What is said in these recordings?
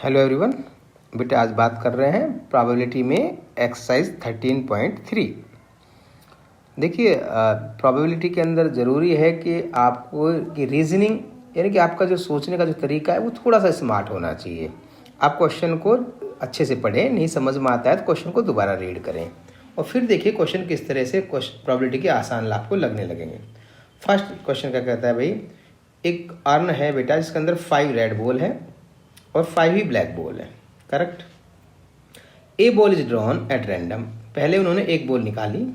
Hello everyone, बेटा आज बात कर रहे हैं प्रोबेबिलिटी में एक्सरसाइज 13.3। देखिए प्रोबेबिलिटी के अंदर ज़रूरी है कि आपको की रीजनिंग यानी कि आपका जो सोचने का जो तरीका है वो थोड़ा सा स्मार्ट होना चाहिए। आप क्वेश्चन को अच्छे से पढ़ें, नहीं समझ में आता है तो क्वेश्चन को दोबारा रीड करें और फिर देखिए क्वेश्चन किस तरह से प्रोबेबिलिटी के आसान आपको लगने लगेंगे। फर्स्ट क्वेश्चन क्या कहता है भाई, एक अर्न है बेटा जिसके अंदर 5 रेड बॉल है और 5 ही ब्लैक बॉल है। Correct. A ball is drawn at random. पहले उन्होंने एक बॉल निकाली,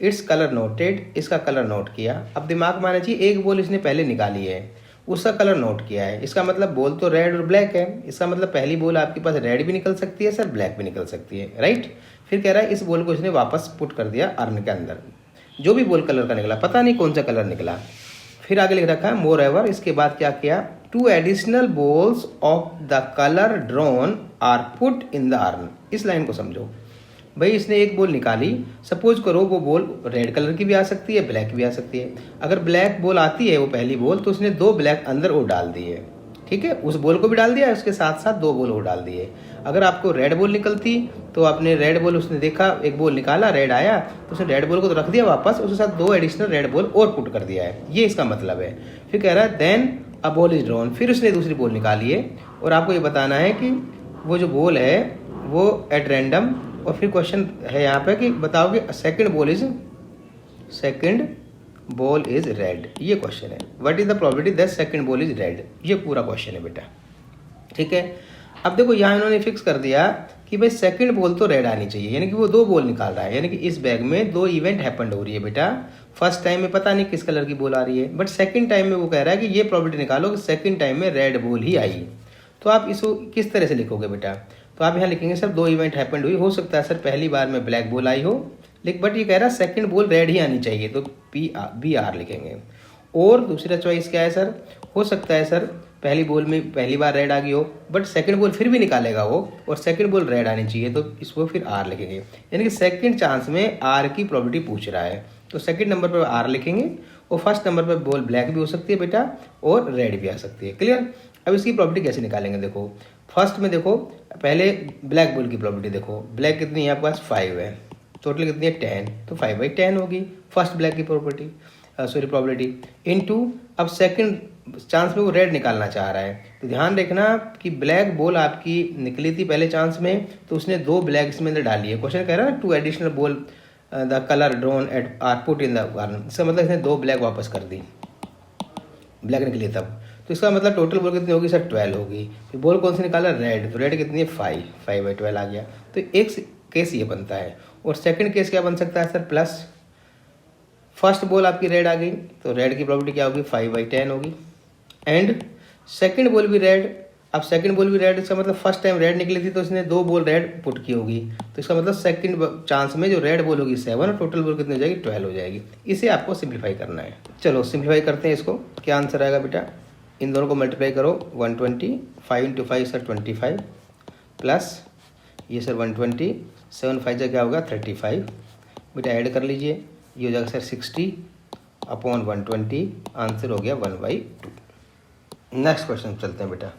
इट्स कलर नोटेड, इसका कलर नोट किया। अब दिमाग में आना चाहिए एक बॉल इसने पहले निकाली है, उसका कलर नोट किया है, इसका मतलब बॉल तो रेड और ब्लैक है, इसका मतलब पहली बॉल आपके पास रेड भी निकल सकती है सर, ब्लैक भी निकल सकती है, राइट। फिर कह रहा है इस बॉल को इसने वापस पुट कर दिया अर्न के अंदर, जो भी बॉल कलर का निकला, पता नहीं कौन सा कलर निकला। फिर आगे लिख रखा है मोर एवर, इसके बाद क्या किया, 2 additional balls of the colour drawn are put in the urn. इस लाइन को समझो भाई, इसने एक बॉल निकाली, सपोज करो वो बॉल रेड कलर की भी आ सकती है, ब्लैक भी आ सकती है। अगर ब्लैक बॉल आती है वो पहली बॉल, तो उसने 2 ब्लैक अंदर वो डाल दिए, ठीक है, उस बॉल को भी डाल दिया, उसके साथ साथ 2 बॉल वो डाल दिए। अगर आपको रेड बॉल निकलती तो आपने रेड बॉल, उसने देखा एक बॉल निकाला, रेड आया, तो उसने रेड बॉल को तो रख दिया वापस, उसके साथ 2 एडिशनल रेड बॉल और पुट कर दिया है, ये इसका मतलब है। फिर कह रहा है then a ball is drawn, फिर उसने दूसरी बॉल निकाली है और आपको ये बताना है कि वो जो बॉल है वो एट रैंडम, और फिर क्वेश्चन है यहाँ पे कि बताओ कि सेकंड बॉल इज रेड, ये क्वेश्चन है। What is the probability that second ball is red, ये पूरा क्वेश्चन है बेटा, ठीक है। अब देखो यहाँ इन्होंने फिक्स कर दिया कि भाई सेकंड बॉल तो रेड आनी चाहिए, यानी कि वो 2 बॉल निकाल रहा है, यानी कि इस बैग में 2 इवेंट हैपेंड हो रही है बेटा। फर्स्ट टाइम में पता नहीं किस कलर की बॉल आ रही है, बट सेकंड टाइम में वो कह रहा है कि ये प्रोबेबिलिटी निकालो कि सेकंड टाइम में रेड बॉल ही आई। तो आप इसको किस तरह से लिखोगे बेटा, तो आप यहाँ लिखेंगे सर 2 इवेंट हैपेंड हुई, हो सकता है सर पहली बार में ब्लैक बॉल आई हो, लेकिन बट ये कह रहा है सेकंड बॉल रेड ही आनी चाहिए, तो BR लिखेंगे। और दूसरा चॉइस क्या है सर, हो सकता है सर पहली बॉल में पहली बार रेड आ गई हो, बट सेकंड बॉल फिर भी निकालेगा वो, और सेकंड बॉल रेड आनी चाहिए, तो इसको फिर R लिखेंगे। यानी कि सेकंड चांस में R की प्रोबेबिलिटी पूछ रहा है, तो सेकंड नंबर पर R लिखेंगे, और फर्स्ट नंबर पर बॉल ब्लैक भी हो सकती है बेटा और रेड भी आ सकती है। क्लियर। अब इसकी प्रोबेबिलिटी कैसे निकालेंगे, देखो फर्स्ट में देखो पहले ब्लैक बॉल की प्रोबेबिलिटी देखो, ब्लैक कितनी है आपके पास 5 है, टोटल कितनी है 10, तो 5/10 होगी फर्स्ट ब्लैक की प्रोबेबिलिटी इनटू, अब सेकंड चांस में वो रेड निकालना चाह रहा है, तो ध्यान रखना कि ब्लैक बॉल आपकी निकली थी पहले चांस में, तो उसने 2 ब्लैक इसमें अंदर डाली है। क्वेश्चन कह रहा है 2 additional ball the colour drawn at are put in the urn, इसका मतलब इसने 2 ब्लैक वापस कर दी, ब्लैक निकली तब, तो इसका मतलब टोटल बॉल कितनी होगी सर 12 होगी। फिर बॉल कौन सी निकाला, रेड, तो रेड कितनी है 5/12 आ गया, तो एक केस ये बनता है। और सेकंड केस क्या बन सकता है सर, प्लस फर्स्ट बॉल आपकी रेड आ गई, तो रेड की प्रोबेबिलिटी क्या होगी 5/10 होगी, एंड सेकंड बॉल भी रेड, अब सेकंड बॉल भी रेड, इसका मतलब फर्स्ट टाइम रेड निकली थी तो इसने 2 बॉल रेड पुट की होगी, तो इसका मतलब सेकंड चांस में जो रेड बॉल होगी 7 और टोटल बॉल कितनी हो जाएगी 12 हो जाएगी। इसे आपको सिंप्लीफाई करना है। चलो सिंप्लीफाई करते हैं इसको, क्या आंसर आएगा बेटा, इन दोनों को मल्टीप्लाई करो, 120, 5 × 5 सर 25, प्लस ये सर 120, 7 5 क्या होगा 35, बेटा ऐड कर लीजिए, ये हो जाएगा सर 60/120, आंसर हो गया 1/2। नेक्स्ट क्वेश्चन चलते हैं बेटा।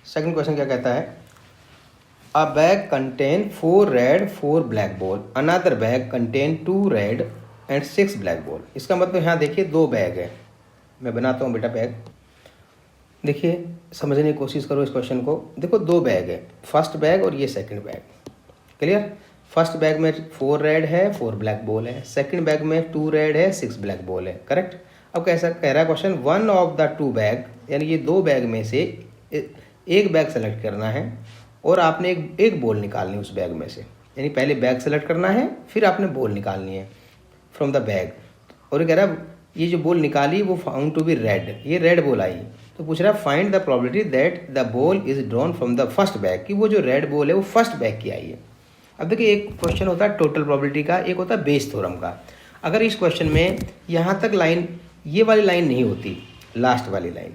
सेकंड क्वेश्चन क्या कहता है, अ bag contain 4 red 4 black ball, another bag contain 2 red and 6 black ball. इसका मतलब यहाँ देखिए 2 बैग है, मैं बनाता हूँ बेटा बैग, देखिए समझने की कोशिश करो इस क्वेश्चन को। देखो 2 बैग है, फर्स्ट बैग और ये second bag, clear. First bag में 4 रेड है 4 ब्लैक बॉल है, सेकंड बैग में 2 रेड है 6 ब्लैक बॉल है, करेक्ट। अब कैसा कह रहा है क्वेश्चन, 1 ऑफ द 2 बैग, यानी ये 2 बैग में से एक बैग सेलेक्ट करना है और आपने एक बॉल निकालनी है उस बैग में से, यानी पहले बैग सेलेक्ट करना है फिर आपने बॉल निकालनी है फ्रॉम द बैग। और ये कह रहा है ये जो बॉल निकाली वो फाउंड टू बी रेड, ये रेड बॉल आई, तो पूछ रहा है find the probability that the ball is drawn from the first bag, कि वो जो रेड बॉल है वो फर्स्ट बैग की आई है। अब देखिए एक क्वेश्चन होता है टोटल प्रोबेबिलिटी का, एक होता है बेस थ्योरम का। अगर इस क्वेश्चन में यहाँ तक लाइन, ये वाली लाइन नहीं होती, लास्ट वाली लाइन,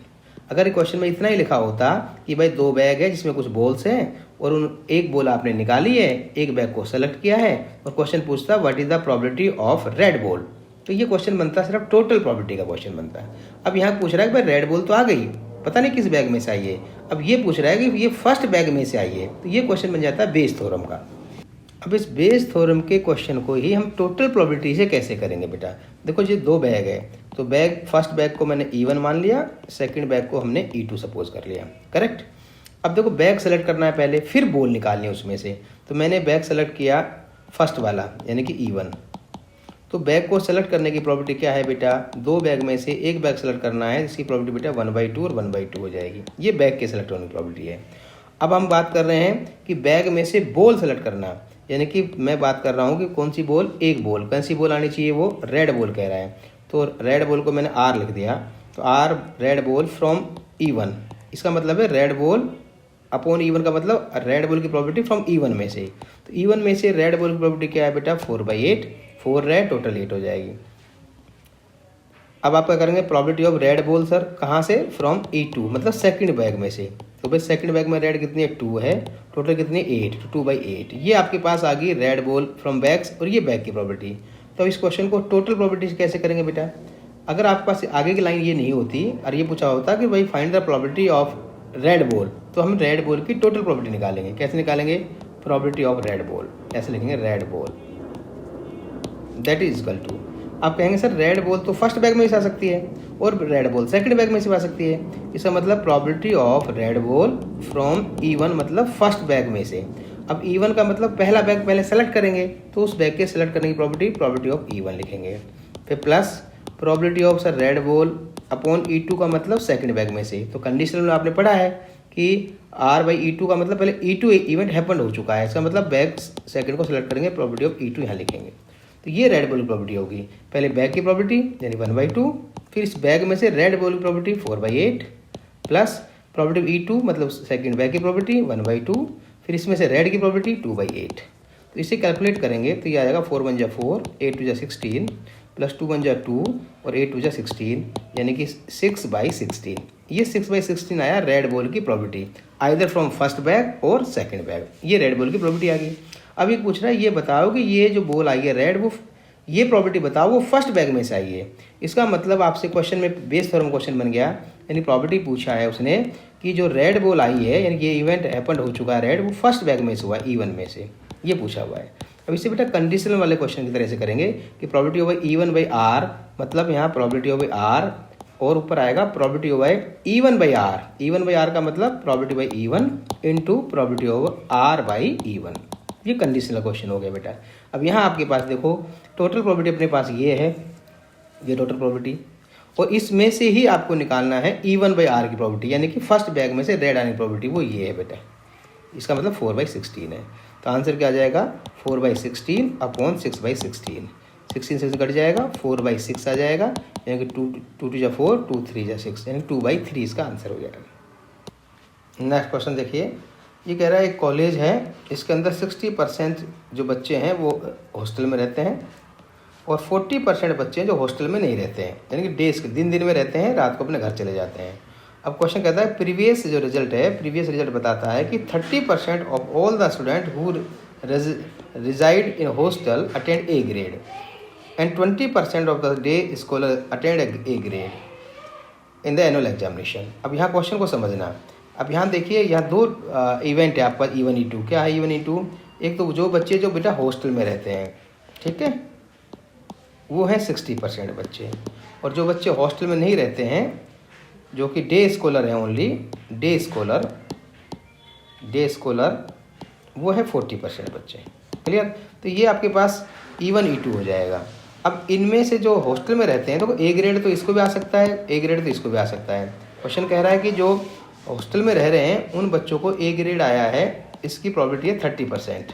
अगर क्वेश्चन में इतना ही लिखा होता कि भाई 2 बैग है जिसमें कुछ बॉल्स हैं और एक बॉल आपने निकाली है, एक बैग को सेलेक्ट किया है, और क्वेश्चन पूछता what is the probability of red ball, तो ये क्वेश्चन बनता है सिर्फ टोटल प्रोबेबिलिटी का क्वेश्चन बनता है। अब यहाँ पूछ रहा है कि भाई रेड बॉल तो आ गई, पता नहीं किस बैग में से आई है, अब ये पूछ रहा है कि ये फर्स्ट बैग में से आई है, तो ये क्वेश्चन बन जाता है बेस थ्योरम का। अब इस बेस थ्योरम के क्वेश्चन को ही हम टोटल प्रोबेबिलिटी से कैसे करेंगे बेटा। देखो ये 2 बैग है, तो फर्स्ट बैग को मैंने E1 मान लिया, सेकंड बैग को हमने E2 सपोज कर लिया, करेक्ट। अब देखो बैग सेलेक्ट करना है पहले, फिर बोल निकालनी है उसमें से। तो मैंने बैग सेलेक्ट किया फर्स्ट वाला यानी कि E1। तो बैग को सेलेक्ट करने की प्रॉपर्टी क्या है बेटा, 2 बैग में से एक बैग सेलेक्ट करना है, इसकी प्रॉपर्टी बेटा 1/2 और 1/2 हो जाएगी। ये बैग के सेलेक्ट होने की प्रॉपर्टी है। अब हम बात कर रहे हैं कि बैग में से बॉल सेलेक्ट करना, यानी कि मैं बात कर रहा हूँ कि कौन सी बॉल, एक बॉल, कौन सी बॉल आनी चाहिए, वो रेड बॉल कह रहा है। तो रेड बॉल को मैंने R लिख दिया, तो R red ball from E1, इसका मतलब है रेड बॉल अपॉन E1 का मतलब रेड बॉल की प्रॉपर्टी फ्रॉम E1 में से। तो E1 में से रेड बॉल की प्रॉपर्टी क्या है बेटा 4/8, 4 रेड टोटल 8 हो जाएगी। अब आप क्या करेंगे, property of red ball sir कहाँ से, फ्रॉम E2 मतलब सेकंड बैग में से। तो भाई सेकंड बैग में रेड कितनी है 2 है, टोटल कितनी 8, तो 2/8 ये आपके पास आ गई रेड बॉल फ्रॉम बैग्स, और ये बैग की प्रॉपर्टी। तो इस क्वेश्चन को टोटल प्रॉपर्टी से कैसे करेंगे बेटा। अगर आपके पास आगे की लाइन ये नहीं होती और ये पूछा होता कि भाई find the property of red ball, तो हम रेड बॉल की टोटल प्रॉपर्टी निकालेंगे। कैसे निकालेंगे, प्रॉपर्टी ऑफ रेड बॉल, ऐसे लिखेंगे red ball that is equal to, आप कहेंगे सर रेड बॉल तो फर्स्ट बैग में से आ सकती है और रेड बॉल सेकंड बैग में से आ सकती है, इसका मतलब property of red ball from E1 मतलब फर्स्ट बैग में से। अब E1 का मतलब पहला बैग पहले सेलेक्ट करेंगे, तो उस बैग के सेलेक्ट करने की प्रॉपर्टी ऑफ E1 लिखेंगे। फिर plus property of sir red ball upon E2 का मतलब सेकंड बैग में से। तो कंडीशनल में आपने पढ़ा है कि R/E2 का मतलब पहले E2 इवेंट हैपन हो चुका है, इसका मतलब बैग सेकंड को सेलेक्ट करेंगे, प्रॉपर्टी ऑफ E2 यहाँ लिखेंगे। तो ये रेड बॉल की प्रॉपर्टी होगी, पहले बैग की प्रॉपर्टी यानी 1/2, फिर इस बैग में से रेड बॉल की property 4/8 plus property of E2 मतलब सेकंड बैग की प्रॉपर्टी 1/2, फिर इसमें से रेड की प्रॉपर्टी 2/8। तो इसे कैलकुलेट करेंगे तो ये आएगा 4 1 4, 8 2 16 प्लस 2 1 2 और 8 2 16 यानी कि 6/16। ये 6/16 आया रेड बॉल की property, either from first bag और सेकंड बैग। ये रेड बॉल की प्रॉपर्टी आ गई। अब ये पूछ रहा है ये बताओ कि ये जो बॉल आई है रेड, वो ये प्रॉपर्टी बताओ वो फर्स्ट बैग में से आई है। इसका मतलब आपसे क्वेश्चन में बेस थ्योरम क्वेश्चन बन गया, यानी प्रॉपर्टी पूछा है उसने कि जो रेड बॉल आई है यानी कि ये इवेंट हैपेंड हो चुका है रेड, वो फर्स्ट बैग में से हुआ है E1 में से, ये पूछा हुआ है। अब इसे बेटा कंडीशनल वाले क्वेश्चन की तरह से करेंगे कि प्रॉपर्टी ऑफ E1/R मतलब यहाँ प्रॉपर्टी ऑफ R और ऊपर आएगा प्रॉपर्टी ऑफ E1/R। E1/R का मतलब property by E1 into property of R/E1। ये कंडीशनल क्वेश्चन हो गया बेटा। अब यहाँ आपके पास देखो टोटल प्रॉपर्टी अपने पास ये है, ये टोटल प्रॉपर्टी, और इसमें से ही आपको निकालना है E1/R की प्रॉपर्टी यानी कि फर्स्ट बैग में से रेड आने की प्रॉपर्टी, वो ये है बेटा। इसका मतलब 4/16 है। तो आंसर क्या आ जाएगा 4/16 अपॉन 6/16। 16 से कट जाएगा, 4/6 आ जाएगा यानी कि 2 2 4, 2 3 6 यानी 2/3 इसका आंसर हो जाएगा। नेक्स्ट क्वेश्चन देखिए, ये कह रहा है एक कॉलेज है, इसके अंदर 60% जो बच्चे हैं वो हॉस्टल में रहते हैं और 40% बच्चे हैं जो हॉस्टल में नहीं रहते हैं, यानी कि डेज के दिन में रहते हैं, रात को अपने घर चले जाते हैं। अब क्वेश्चन कहता है प्रीवियस जो रिजल्ट है, प्रीवियस रिजल्ट बताता है कि 30% of all the student who reside in hostel attend A grade and 20% of the day scholar attend A grade in the annual examination. अब यहाँ क्वेश्चन को समझना। अब यहाँ देखिए, यहाँ दो इवेंट है आपका E1 E2। क्या है E1 E2? एक तो जो बच्चे जो बेटा हॉस्टल में रहते हैं, ठीक है, वो है 60% बच्चे, और जो बच्चे हॉस्टल में नहीं रहते हैं जो कि डे स्कॉलर हैं, ओनली डे स्कॉलर वो है 40% बच्चे। क्लियर? तो ये आपके पास E1 E2 हो जाएगा। अब इनमें से जो हॉस्टल में रहते हैं तो A ग्रेड तो इसको भी आ सकता है, A ग्रेड तो इसको भी आ सकता है। क्वेश्चन कह रहा है कि जो हॉस्टल में रह रहे हैं उन बच्चों को A ग्रेड आया है, इसकी प्रॉबिलिटी है 30%,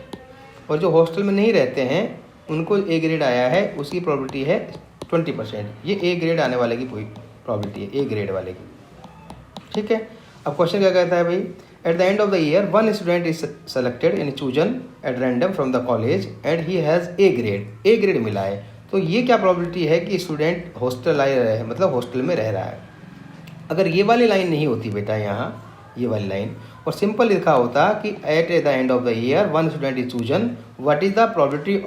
और जो हॉस्टल में नहीं रहते हैं उनको A ग्रेड आया है, उसकी प्रॉबिलिटी है 20%। ये A ग्रेड आने वाले की प्रॉबिलिटी है, A ग्रेड वाले की। ठीक है, अब क्वेश्चन क्या कहता है भाई, at the end of the year one student is selected यानी chosen at random from the college and he has A grade मिला है। तो ये क्या प्रॉबिलिटी है कि स्टूडेंट हॉस्टल आया है, मतलब हॉस्टल में रह रहा है। अगर ये वाली लाइन नहीं होती बेटा, यहाँ ये वाली लाइन, और सिंपल लिखा होता कि eight the end of the year one student is chosen, what is the probability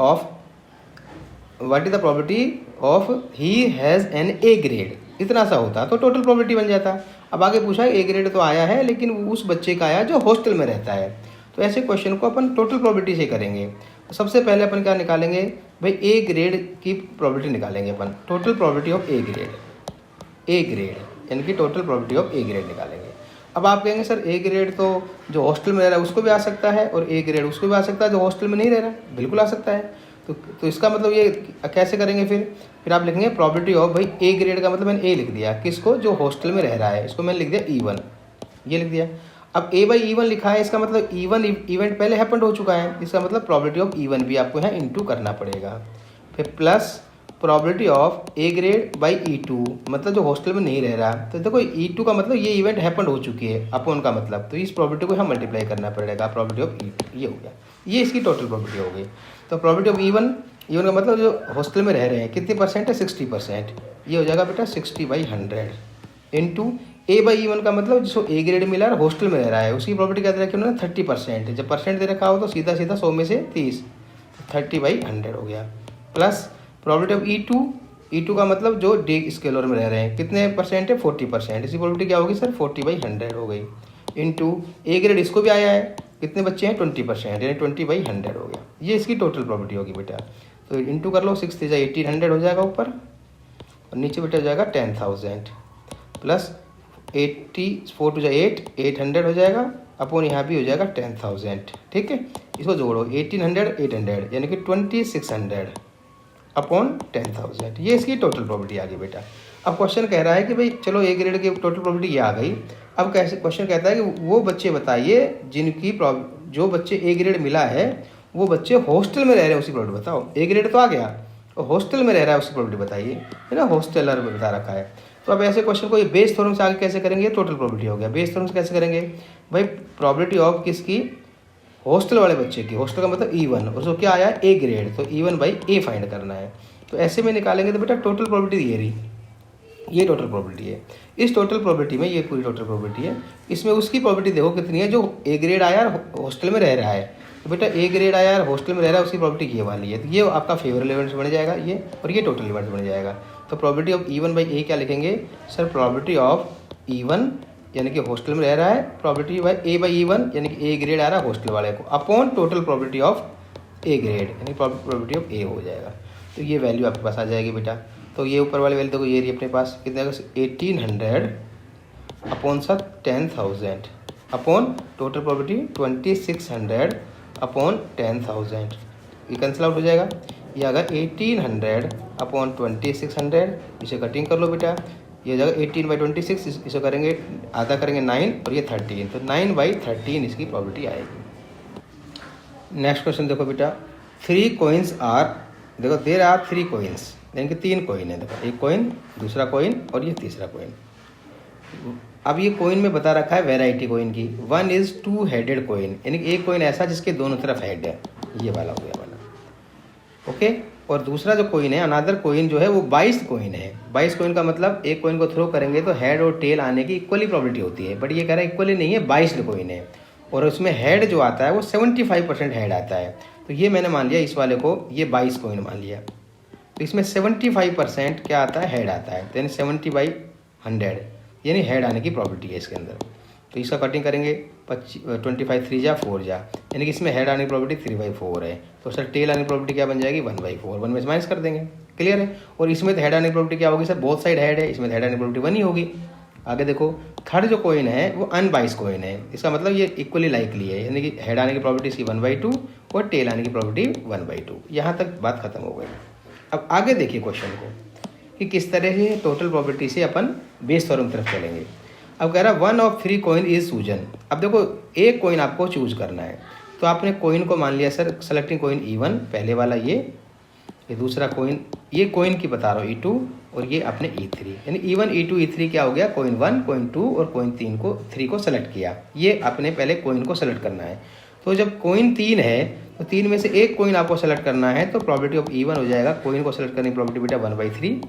of he has an A grade. इतना सा होता तो टोटल प्रॉपर्टी बन जाता। अब आगे पूछा ए ग्रेड तो आया है लेकिन उस बच्चे का आया जो हॉस्टल में रहता है, तो ऐसे क्वेश्चन को अपन टोटल प्रॉपर्टी से करेंगे। तो सबसे पहले अपन क्या निकालेंगे भाई, ए ग्रेड की प्रॉपर्टी निकालेंगे अपन, total property of a grade यानी कि total property of a grade निकालेंगे। अब आप कहेंगे सर ए ग्रेड तो जो हॉस्टल में रह रहा है उसको भी आ सकता है और ए ग्रेड उसको भी आ सकता है जो हॉस्टल में नहीं रह रहा है, बिल्कुल आ सकता है। तो इसका मतलब ये कैसे करेंगे फिर आप लिखेंगे प्रॉपर्टी ऑफ भाई ए ग्रेड का मतलब मैंने ए लिख दिया, किसको, जो हॉस्टल में रह रहा है, इसको मैंने लिख दिया E1, ये लिख दिया। अब ए बाई E1 लिखा है, इसका मतलब E1 इवेंट पहले हैपेंड हो चुका है, इसका मतलब प्रॉपर्टी ऑफ E1 भी आपको यहाँ इनटू करना पड़ेगा। फिर plus property of a grade by E2, मतलब जो हॉस्टल में नहीं रह रहा, तो देखो E2 का मतलब ये इवेंट हैपेंड हो चुकी है अपॉन का मतलब, तो इस प्रॉपर्टी को यहाँ मल्टीप्लाई करना पड़ेगा, प्रॉपर्टी ऑफ E2 ये हो गया, ये इसकी टोटल प्रॉपर्टी हो गई। तो प्रॉपर्टी ऑफ E1 का मतलब जो हॉस्टल में रह रहे हैं कितने परसेंट है, 60%, ये हो जाएगा बेटा 60/100 इंटू ए बाई E1 का मतलब जिसको ए ग्रेड मिला और हॉस्टल में रह रहा है उसकी प्रॉपर्टी क्या दे रखी उन्होंने 30%, जब परसेंट दे रखा हो तो सीधा 100 में से 30, 30/100 हो गया। प्लस प्रॉपर्टी ऑफ E2 का मतलब जो डे स्केलर में रह रहे हैं कितने परसेंट है, 40%, इसी प्रॉपर्टी क्या होगी सर 40/100 हो गई, इंटू ए ग्रेड इसको भी आया है, कितने बच्चे हैं 20%, यानी 20/100 हो गया, ये इसकी टोटल प्रॉपर्टी होगी बेटा। तो इंटू कर लो, 6 से 1800 हो जाएगा ऊपर और नीचे बेटा हो जाएगा 10,000 प्लस 84 टू 8, 800 हो जाएगा अपॉन यहाँ भी हो जाएगा 10,000, ठीक है। इसको जोड़ो 1800 800 यानी कि 2600 अपॉन 10,000, ये इसकी टोटल प्रॉपर्टी आ गई बेटा। अब क्वेश्चन कह रहा है कि भाई चलो ए ग्रेड की टोटल प्रॉपर्टी ये आ गई, अब कैसे क्वेश्चन कहता है कि वो बच्चे बताइए जिनकी जो बच्चे ए ग्रेड मिला है वो बच्चे हॉस्टल में रह रहे हैं, उसकी प्रॉपर्टी बताओ। ए ग्रेड तो आ गया और हॉस्टल में रह रहा है उसकी प्रॉपर्टी बताइए, है ना, हॉस्टलर में बता रखा है। तो अब ऐसे क्वेश्चन को ये बेस थ्योरम से आगे कैसे करेंगे, टोटल प्रॉपर्टी हो गया। बेस थ्योरम से कैसे करेंगे भाई, प्रॉपर्टी ऑफ किसकी, हॉस्टल वाले बच्चे की, हॉस्टल का मतलब E1 और उसको क्या आया ए ग्रेड, तो E1 बाई ए फाइंड करना है। तो ऐसे में निकालेंगे तो बेटा टोटल प्रॉपर्टी ये रही, ये टोटल प्रॉपर्टी है। इस टोटल प्रॉपर्टी में ये पूरी टोटल प्रॉपर्टी है, इसमें उसकी प्रॉपर्टी देखो कितनी है, जो ए ग्रेड आया और हॉस्टल में रह रहा है, तो बेटा ए ग्रेड आया और हॉस्टल में रह रहा है उसकी प्रॉपर्टी ये वाली है, तो ये आपका फेवरेबल इवेंट्स बन जाएगा ये, और ये टोटल इवेंट्स बन जाएगा। तो प्रॉपर्टी ऑफ E1 बाई ए क्या लिखेंगे सर, प्रॉपर्टी ऑफ E1 यानी कि हॉस्टल में रह रहा है, प्रॉपर्टी ए बाई E1 यानी कि ए ग्रेड आ रहा है हॉस्टल वाले को, upon total property of a grade यानी प्रॉपर्टी ऑफ ए हो जाएगा। तो ये वैल्यू आपके पास आ जाएगी बेटा। तो ये ऊपर वाली वैल्यू देखो ये रही अपने पास, कितने 1800 अपॉन सा 10,000 अपॉन टोटल प्रॉपर्टी 2600 अपॉन 10,000, ये कैंसिल आउट हो जाएगा। ये आएगा 1800 अपॉन 2600, इसे कटिंग कर लो बेटा, ये जाएगा 18/26, इसे करेंगे आधा करेंगे 9 और ये 13, तो 9/13 इसकी प्रॉपर्टी आएगी। नेक्स्ट क्वेश्चन देखो बेटा, 3 कॉइन्स आर, देखो देर आर 3 कॉइन्स यानी कि 3 कॉइन है, देखो एक कॉइन, दूसरा कॉइन और ये तीसरा कॉइन। अब ये कॉइन में बता रखा है वैरायटी कॉइन की, 1 इज 2 हेडेड कॉइन यानी कि एक कॉइन ऐसा जिसके दोनों तरफ हेड है, ये वाला हो गया वाला, ओके। और दूसरा जो कॉइन है अनदर कॉइन जो है वो 22 कॉइन है। 22 कॉइन का मतलब एक कॉइन को थ्रो करेंगे तो हेड और टेल आने की इक्वली प्रॉबिलिटी होती है, बट ये कह रहा है इक्वली नहीं है, 22 कॉइन है और उसमें हेड जो आता है वो 75% हेड आता है। तो ये मैंने मान लिया इस वाले को, ये 22 कॉइन मान लिया, तो इसमें 75% क्या आता है, हेड आता है, तो यानी 70/100 यानी हेड आने की प्रॉपर्टी है इसके अंदर। तो इसका कटिंग करेंगे 25 3 जा 4 जा, यानी कि इसमें हेड आने की प्रॉपर्टी 3/4 है, तो सर टेल आने की प्रॉपर्टी क्या बन जाएगी 1/4, 1 में से माइनस कर देंगे, क्लियर है। और इसमें तो हेड आने की प्रॉपर्टी क्या होगी सर, बोथ साइड हेड है, इसमें हेड आने की प्रॉपर्टी 1 ही होगी। आगे देखो थर्ड जो कॉइन है वो अनबाइस कॉइन है, इसका मतलब ये इक्वली लाइकली है, यानी कि हेड आने की प्रॉपर्टी इसकी 1/2 और टेल आने की प्रॉपर्टी 1/2। यहाँ तक बात खत्म हो गई। अब आगे देखिए क्वेश्चन को कि किस तरह से टोटल प्रॉपर्टी से अपन बेस थ्योरम तरफ चलेंगे। अब कह रहा है 1 ऑफ 3 कॉइन इज सूजन। अब देखो एक कॉइन आपको चूज करना है, तो आपने कॉइन को मान लिया सर सेलेक्टिंग कॉइन E1 पहले वाला, ये दूसरा कॉइन, ये कॉइन की बता रहा हूँ E2 और ये अपने E3, यानी E1 E2 E3 क्या हो गया, कॉइन 1 कॉइन 2 और कॉइन 3 को सेलेक्ट किया। ये आपने पहले कॉइन को सेलेक्ट करना है। तो जब कॉइन 3 है तो 3 में से एक कॉइन आपको सेलेक्ट करना है, तो प्रॉपर्टी ऑफ E1 हो जाएगा, कॉइन को सेलेक्ट करने की प्रॉपर्टी बेटा 1/3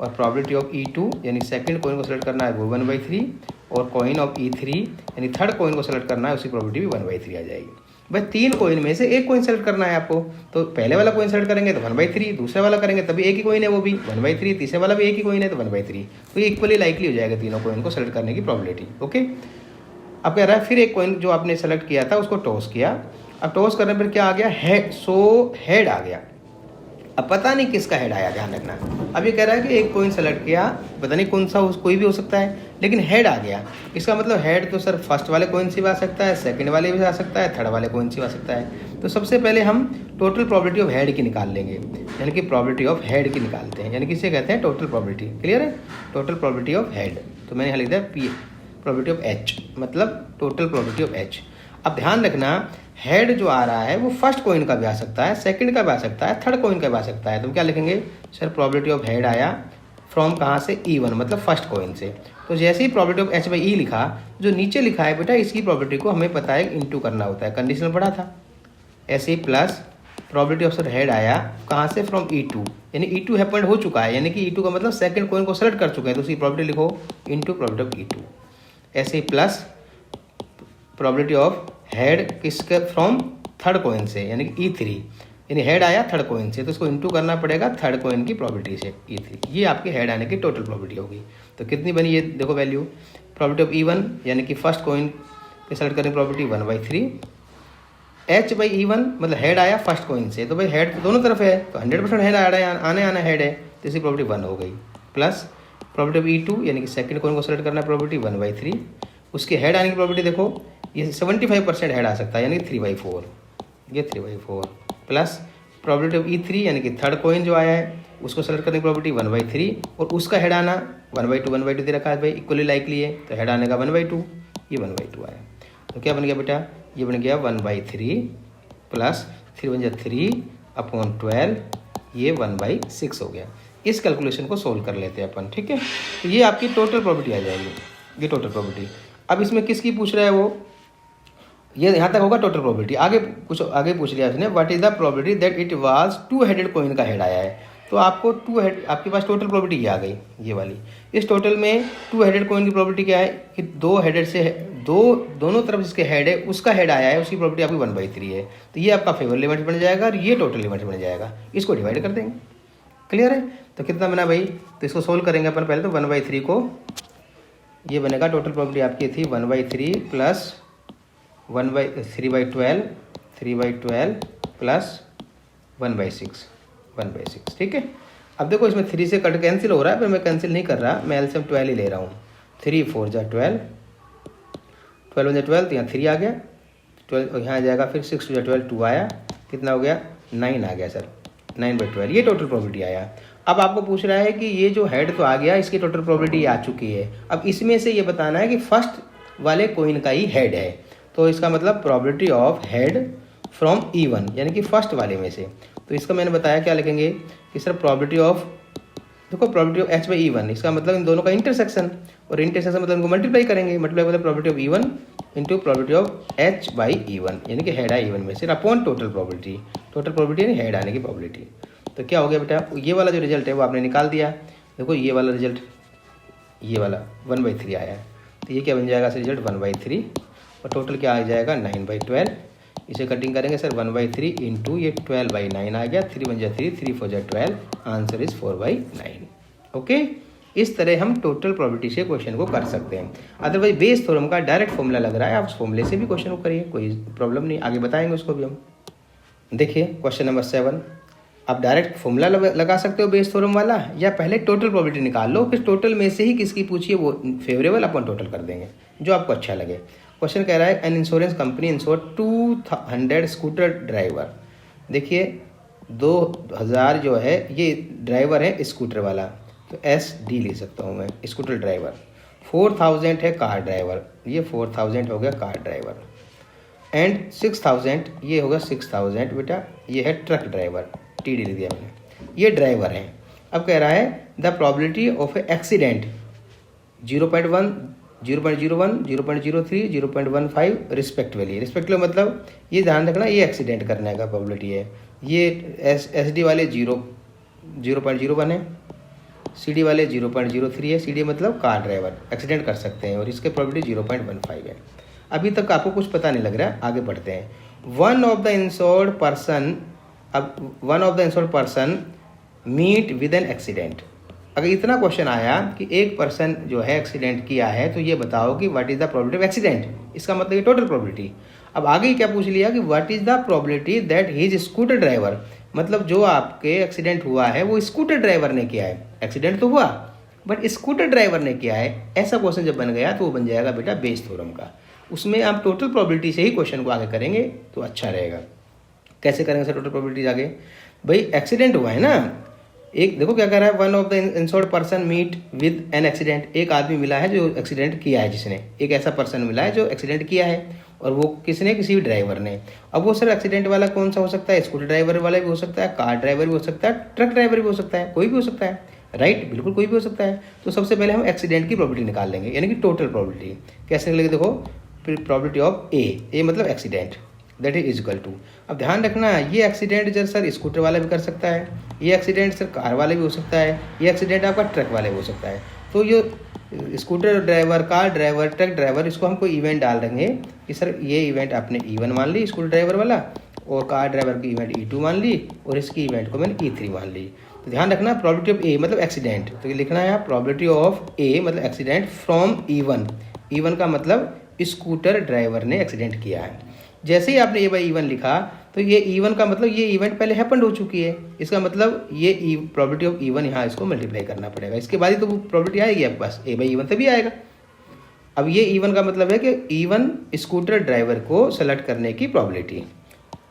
और प्रॉपर्टी ऑफ E2 यानी सेकंड कॉइन को सेलेक्ट करना है वो 1/3 और कॉइन ऑफ E3 यानी थर्ड कॉइन को सेलेक्ट करना है उसकी प्रॉपर्टी भी 1/3 आ जाएगी। भाई 3 कोइन में से एक कोइन सेलेक्ट करना है आपको, तो पहले वाला कोइन सेलेक्ट करेंगे तो 1/3, दूसरे वाला करेंगे तभी एक ही कोइन है वो भी 1/3, तीसरे वाला भी एक ही कोइन है तो 1/3, तो ये इक्वली लाइकली हो जाएगा तीनों कोइन को सेलेक्ट करने की प्रोबेबिलिटी। ओके, अब कह रहा है फिर एक कोइन जो आपने सेलेक्ट किया था उसको टॉस किया, अब टॉस करने पर क्या आ गया, हेड, सो हेड आ गया। अब पता नहीं किसका हेड आया, ध्यान रखना। अब ये कह रहा है कि एक कोइन सेलेक्ट किया, पता नहीं कौन सा, कोई भी हो सकता है, लेकिन हेड आ गया। इसका मतलब हेड तो सर फर्स्ट वाले कोइन से भी आ सकता है, सेकंड वाले भी आ सकता है, थर्ड वाले कोइन से भी आ सकता है। तो सबसे पहले हम टोटल प्रोबेबिलिटी ऑफ हेड की निकाल लेंगे, यानी कि प्रोबेबिलिटी ऑफ हेड की निकालते हैं, यानी कि इसे कहते हैं टोटल प्रोबेबिलिटी। क्लियर है, टोटल प्रोबेबिलिटी ऑफ हेड। तो मैंने यहाँ लिख दिया पी प्रोबेबिलिटी ऑफ एच, मतलब टोटल प्रोबेबिलिटी ऑफ एच। अब ध्यान रखना, हेड जो आ रहा है वो फर्स्ट कोइन का भी आ सकता है, सेकंड का भी आ सकता है, थर्ड कोइन का भी आ सकता है। तो क्या लिखेंगे सर, प्रोबेबिलिटी ऑफ हेड आया फ्रॉम कहाँ से, E1, मतलब फर्स्ट कोइन से। तो जैसे ही प्रोबेबिलिटी ऑफ H/E लिखा, जो नीचे लिखा है बेटा इसकी प्रोबेबिलिटी को हमें पता है इंटू करना होता है, कंडीशनल पढ़ा था। ऐसे ही plus probability of sir head आया कहाँ से, फ्रॉम E2, यानी E2 हैपेंड हो चुका है, यानी कि E2 का मतलब सेकंड कोइन को सेलेक्ट कर चुके हैं, तो उसकी प्रोबेबिलिटी लिखो इंटू प्रोबेबिलिटी ऑफ E2। ऐसे ही प्लस प्रोबेबिलिटी ऑफ हेड किसके, फ्रॉम थर्ड कोइन से, यानी कि E3, यानी हेड आया थर्ड कोइन से, तो उसको इंटू करना पड़ेगा थर्ड कोइन की प्रोबेबिलिटी से, E3। ये आपके हेड आने की टोटल प्रोबेबिलिटी होगी। तो कितनी बनी ये देखो वैल्यू, प्रोबेबिलिटी ऑफ E1 यानी कि फर्स्ट कोइन के सेलेक्ट करने की प्रोबेबिलिटी 1/3, H/E1 मतलब हेड आया फर्स्ट कोइन से, तो भाई हेड तो दोनों तरफ है, तो 100% हेड आ रहा है, आने आना हेड है, तो इसकी प्रोबेबिलिटी 1 हो गई। प्लस प्रोबेबिलिटी ऑफ E2 यानी कि सेकंड कोइन को सेलेक्ट करना है, प्रोबेबिलिटी 1/3, उसके हेड आने की प्रोबेबिलिटी देखो ये 75% हेड आ सकता है, यानी कि 3/4, ये 3/4, प्लस प्रोबेबिलिटी ऑफ E3 यानी कि थर्ड कोइन जो आया है उसको सेलेक्ट करने की प्रोबेबिलिटी 1/3, और उसका हेड आना 1/2 दे रखा है भाई, इक्वली लाइकली है, तो हेड आने का 1/2, ये 1/2 आया। तो क्या बन गया बेटा, ये बन गया 1/3 प्लस 3/3/12, ये 1/6 हो गया। इस कैलकुलेशन को सोल्व कर लेते हैं अपन, ठीक है। तो ये आपकी टोटल प्रोबेबिलिटी आ जाएगी, ये टोटल प्रोबेबिलिटी। अब इसमें किसकी पूछ रहा है वो, ये यहाँ तक होगा टोटल प्रोबेबिलिटी। आगे कुछ आगे पूछ लिया इसने, what is the probability that it was 2 headed coin का हेड आया है। तो आपको 2 हेड, आपके पास टोटल प्रोबेबिलिटी ये आ गई, ये वाली। इस टोटल में 2 हेडेड कोइन की प्रोबेबिलिटी क्या है कि 2 हेडेड से दोनों तरफ जिसके हेड है उसका हेड आया है, उसकी प्रोबेबिलिटी आपकी 1/3 है। तो ये आपका फेवर लिमिट बन जाएगा और ये टोटल लिमिट बन जाएगा, इसको डिवाइड कर देंगे। क्लियर है, तो कितना बना भाई, तो इसको सोल्व करेंगे अपन पहले। तो 1/3 को, ये बनेगा टोटल प्रोबेबिलिटी आपकी थी 1/3 प्लस 3/12 प्लस 1/6, ठीक है। अब देखो इसमें 3 से कट कैंसिल हो रहा है, पर मैं कैंसिल नहीं कर रहा, मैं एलसीएम 12 ही ले रहा हूँ। 3 4 जा 12, 12 जा 12, तो यहाँ 3 आ गया, 12 यहाँ आ जाएगा, फिर 6 जा 12 2 आया, कितना हो गया 9 आ गया सर, 9/12, ये टोटल प्रोबेबिलिटी आया। अब आपको पूछ रहा है कि ये जो हेड तो आ गया, इसकी टोटल प्रोबेबिलिटी आ चुकी है, अब इसमें से ये बताना है कि फर्स्ट वाले कोइन का ही हेड है। तो इसका मतलब probability of head from E1 यानी कि फर्स्ट वाले में से। तो इसका मैंने बताया क्या लिखेंगे कि सर प्रोबेबिलिटी ऑफ, देखो प्रोबेबिलिटी ऑफ H/E1, इसका मतलब इन दोनों का इंटरसेक्शन, और इंटरसेक्शन मतलब इनको मल्टीप्लाई करेंगे, मल्टीप्लाई मतलब probability of E1 into probability of H/E1 यानी कि हेड है E1 में से, upon total probability. Total probability यानी हेड आने की प्रोबेबिलिटी। तो क्या हो गया बेटा, ये वाला जो रिजल्ट है वो आपने निकाल दिया। देखो ये वाला रिजल्ट, ये वाला 1/3 आया है, तो ये क्या बन जाएगा सर रिजल्ट 1/3, और टोटल क्या आ जाएगा 9/12। इसे कटिंग करेंगे सर 1/3 इंटू ये 12/9 आ गया, 3 1 जा 3, 3 4 जा 12, आंसर इज 4/9। ओके, इस तरह हम टोटल प्रोबेबिलिटी से क्वेश्चन को कर सकते हैं। अदरवाइज बेस थ्योरम का डायरेक्ट फॉर्मूला लग रहा है, आप उस फॉर्मूले से भी क्वेश्चन को करिए, कोई प्रॉब्लम नहीं, आगे बताएंगे उसको भी हम। देखिए क्वेश्चन नंबर 7, आप डायरेक्ट फॉर्मूला लगा सकते हो बेस थ्योरम वाला, या पहले टोटल प्रोबेबिलिटी निकाल लो, फिर टोटल में से ही किसकी पूछिए वो फेवरेबल अपन टोटल कर देंगे, जो आपको अच्छा लगे। क्वेश्चन कह रहा है an insurance company ensure 200 scooter driver. देखिए 2000 जो है ये ड्राइवर है स्कूटर वाला, तो SD ले सकता हूँ मैं, स्कूटर ड्राइवर। 4000 है कार ड्राइवर, ये 4000 हो गया कार ड्राइवर, एंड 6000 ये होगा 6000 बेटा, ये है ट्रक ड्राइवर, TD लिख दिया मैंने, ये ड्राइवर है। अब कह रहा है the probability of A accident 0.1, 0.01, 0.03, 0.15 respectively. Respectively मतलब ये ध्यान रखना, ये एक्सीडेंट करने का प्रोबेबिलिटी है। ये SD वाले 0.01 है, CD वाले 0.03 है। CD मतलब कार ड्राइवर एक्सीडेंट कर सकते हैं, और इसके प्रोबेबिलिटी 0.15 है। अभी तक आपको कुछ पता नहीं लग रहा है, आगे बढ़ते हैं। One of the insured person, अब one of the insured person meet with an accident. अगर इतना क्वेश्चन आया कि एक पर्सन जो है एक्सीडेंट किया है, तो ये बताओ कि what is the probability of accident, इसका मतलब ये टोटल प्रोबेबिलिटी। अब आगे क्या पूछ लिया कि what is the probability that he is scooter driver, मतलब जो आपके एक्सीडेंट हुआ है वो स्कूटर ड्राइवर ने किया है। एक्सीडेंट तो हुआ बट स्कूटर ड्राइवर ने किया है, ऐसा क्वेश्चन जब बन गया तो वो बन जाएगा बेटा बेस थ्योरम का। उसमें आप टोटल प्रोबेबिलिटी से ही क्वेश्चन को आगे करेंगे तो अच्छा रहेगा। कैसे करेंगे सर टोटल प्रोबेबिलिटी आगे? भाई एक्सीडेंट हुआ है ना, एक देखो क्या कर रहा है, one of the insured person meet with an accident, एक आदमी मिला है जो एक्सीडेंट किया है, जिसने एक ऐसा पर्सन मिला है जो एक्सीडेंट किया है, और वो किसने, किसी भी ड्राइवर ने। अब वो सर एक्सीडेंट वाला कौन सा हो सकता है? स्कूटर ड्राइवर वाला भी हो सकता है, कार ड्राइवर भी हो सकता है, ट्रक ड्राइवर भी हो सकता है, कोई भी हो सकता है, राइट, बिल्कुल कोई भी हो सकता है। तो सबसे पहले हम एक्सीडेंट की प्रोबेबिलिटी निकाल लेंगे, यानी कि टोटल प्रोबेबिलिटी। कैसे निकलेगी? देखो, प्रोबेबिलिटी ऑफ ए मतलब accident, that is equal to, अब ध्यान रखना ये एक्सीडेंट जब सर स्कूटर वाला भी कर सकता है, ये एक्सीडेंट सर कार वाले भी हो सकता है, ये एक्सीडेंट आपका ट्रक वाले भी हो सकता है। तो ये scooter driver, car driver, truck driver, इसको हम कोई इवेंट डाल देंगे कि सर ये इवेंट आपने E1 मान ली स्कूटर ड्राइवर वाला, और कार ड्राइवर की इवेंट E2 मान ली, और इसकी इवेंट को मैंने E3 मान ली। तो ध्यान रखना प्रोबेबिलिटी ऑफ ए मतलब एक्सीडेंट, तो ये लिखना है प्रोबेबिलिटी ऑफ ए मतलब एक्सीडेंट फ्रॉम E1। E1 का मतलब स्कूटर ड्राइवर ने एक्सीडेंट किया है। जैसे ही आपने E/E1 लिखा तो ये E1 का मतलब ये इवेंट पहले हैपेंड हो चुकी है, इसका मतलब ये प्रोबेबिलिटी ऑफ E1 यहाँ इसको मल्टीप्लाई करना पड़ेगा, इसके बाद ही तो वो प्रोबेबिलिटी आएगी आपके पास, A/E1 तभी आएगा। अब ये E1 का मतलब है कि E1 स्कूटर ड्राइवर को सेलेक्ट करने की प्रोबेबिलिटी,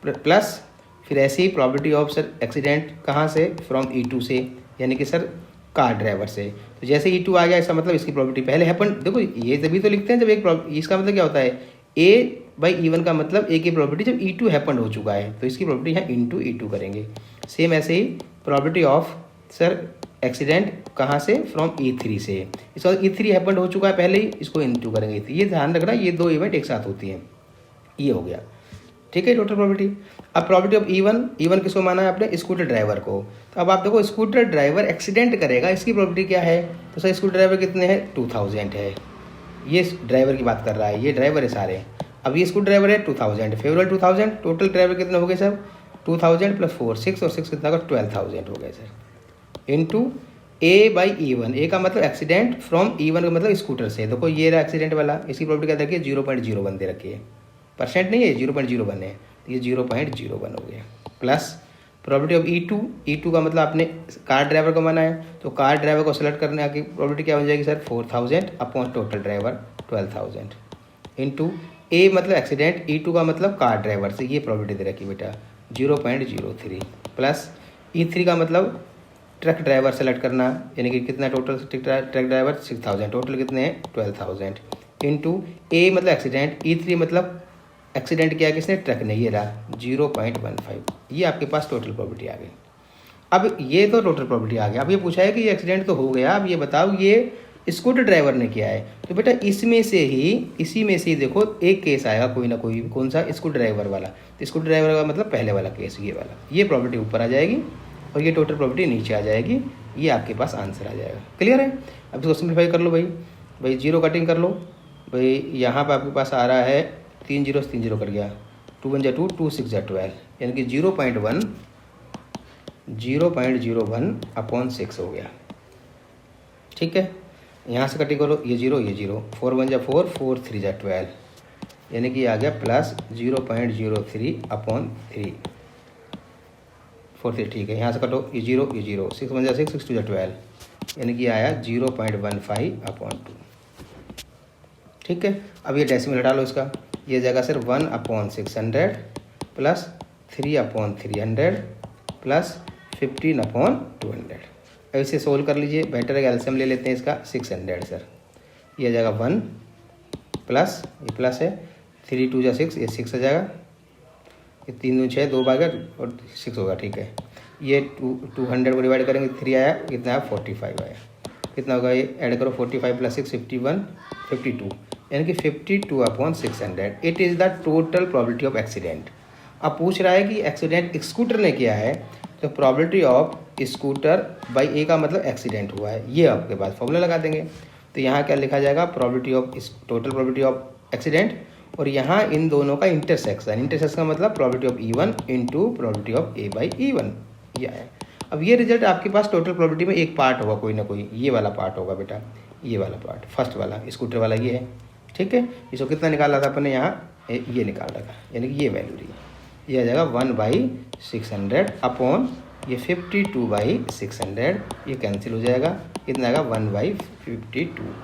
प्लस फिर ऐसे ही प्रोबेबिलिटी ऑफ सर एक्सीडेंट कहाँ से, फ्रॉम E2 से, यानी कि सर कार ड्राइवर से। तो जैसे E2 आ गया, इसका मतलब इसकी प्रोबेबिलिटी पहले हैपन, देखो ये तभी तो लिखते हैं जब एक, इसका मतलब क्या होता है, A/E1 का मतलब ए की प्रोबेबिलिटी जब E2 हैपन हो चुका है, तो इसकी प्रोबेबिलिटी यहाँ इंटू E2 करेंगे। सेम ऐसे ही प्रोबेबिलिटी ऑफ सर एक्सीडेंट कहाँ से, फ्रॉम E3 से, इसका E3 हैपन हो चुका है पहले ही, इसको इंटू करेंगे। ये ध्यान रखना ये दो इवेंट एक साथ होती हैं, ये हो गया, ठीक है टोटल प्रोबेबिलिटी। अब प्रोबेबिलिटी ऑफ E1 किसको माना है आपने, स्कूटर ड्राइवर को। तो अब आप देखो स्कूटर ड्राइवर एक्सीडेंट करेगा, इसकी प्रोबेबिलिटी क्या है, तो सर स्कूटर ड्राइवर कितने हैं, 2000 है, ये ड्राइवर की बात कर रहा है, ये ड्राइवर है सारे। अब ये स्कूटर ड्राइवर है 2000, फेवरल 2000, टोटल ड्राइवर कितने हो गए सर, 2000 प्लस 4 6, और 6 कितना का 12000 हो गए सर, इंटू A/E1, ए का मतलब एक्सीडेंट, फ्रॉम E1 का मतलब स्कूटर से। देखो ये रहा एक्सीडेंट वाला, इसकी प्रोबेबिलिटी क्या देखिए 0.01 दे रखी है, परसेंट नहीं है, 0.01 है, तो ये 0.01 हो गया, प्लस प्रोबेबिलिटी ऑफ E2 का मतलब आपने कार ड्राइवर को माना है, तो कार ड्राइवर को सेलेक्ट करने की प्रोबेबिलिटी क्या हो जाएगी sir, 4000 upon total driver 12000, into a मतलब एक्सीडेंट, E2 का मतलब कार ड्राइवर से, ये प्रोबेबिलिटी दे रखी बेटा 0.03, प्लस E3 का मतलब ट्रक ड्राइवर सेलेक्ट करना, यानी कि कितना टोटल ट्रक ड्राइवर 6000, टोटल कितने हैं 12000, इंटू ए मतलब एक्सीडेंट, E3 मतलब एक्सीडेंट किया किसने, ट्रक ने, ये रहा 0.15, ये आपके पास टोटल प्रोबेबिलिटी आ गई। अब ये तो टोटल प्रोबेबिलिटी आ गया। अब ये पूछा है कि ये एक्सीडेंट तो हो गया, अब ये बताओ ये स्कूटर ड्राइवर ने किया है, तो बेटा इसी में से ही देखो एक केस आएगा कोई ना कोई, कौन सा, स्कूटर ड्राइवर वाला। तो स्कूटर ड्राइवर का मतलब पहले वाला केस, ये वाला, ये प्रोबेबिलिटी ऊपर आ जाएगी और ये टोटल प्रोबेबिलिटी नीचे आ जाएगी, ये आपके पास आंसर आ जाएगा। क्लियर है? अब इसको सिंप्लीफाई कर लो भाई, जीरो कटिंग कर लो भाई, यहाँ पर आपके पास आ रहा है 3 0 से 3 0 कर गया, 2 1 2 2 6 12, यानी कि 0.01 अपॉन 6 हो गया, ठीक है। यहाँ से कटिंग करो, ये जीरो 4 1 4 4 3 12, यानी कि आ गया प्लस 0.03 अपॉन 3 4 3, ठीक है। यहाँ से कटो, ये जीरो 6 1 6 6 2 12, यानी कि आया 0.15 अपॉन 2, ठीक है। अब ये डेसिमल हटा लो इसका, ये जगह sir 1 upon 600 plus 3 upon 300 plus 15 upon 200, ऐसे सोल्व कर लीजिए। बेटर है एलसीएम ले लेते हैं इसका 600 सर, ये आ जाएगा 1 प्लस, ये प्लस है 3 2 6, ये 6 आ जाएगा, ये 3 2 6 2 भागा और 6 होगा, ठीक है। ये 200 को डिवाइड करेंगे, 3 आया, कितना आया 45 आया, कितना होगा ये ऐड करो 45 प्लस 6 51 52, यानी कि 52 upon 600, it is the total probability of accident. अब पूछ रहा है कि एक्सीडेंट स्कूटर ने किया है, तो प्रोबेबिलिटी ऑफ स्कूटर बाई ए का मतलब एक्सीडेंट हुआ है, ये आपके पास फॉर्मूला लगा देंगे। तो यहाँ क्या लिखा जाएगा, probability of total probability of accident, और यहाँ इन दोनों का इंटरसेक्शन, इंटरसेक्शन का मतलब probability of E1 into probability of A by E1, ये आया। अब ये रिजल्ट आपके पास टोटल प्रोबेबिलिटी में एक पार्ट होगा, कोई ना कोई ये वाला पार्ट होगा बेटा, ये वाला पार्ट फर्स्ट वाला स्कूटर वाला ये है, ठीक है। इसको कितना निकाला था अपन ने, यहाँ ये निकाल रखा, यानी कि ये वैल्यू रही, ये आ जाएगा 1/600 अपॉन ये 52/600, ये कैंसिल हो जाएगा, कितना आएगा 1/52।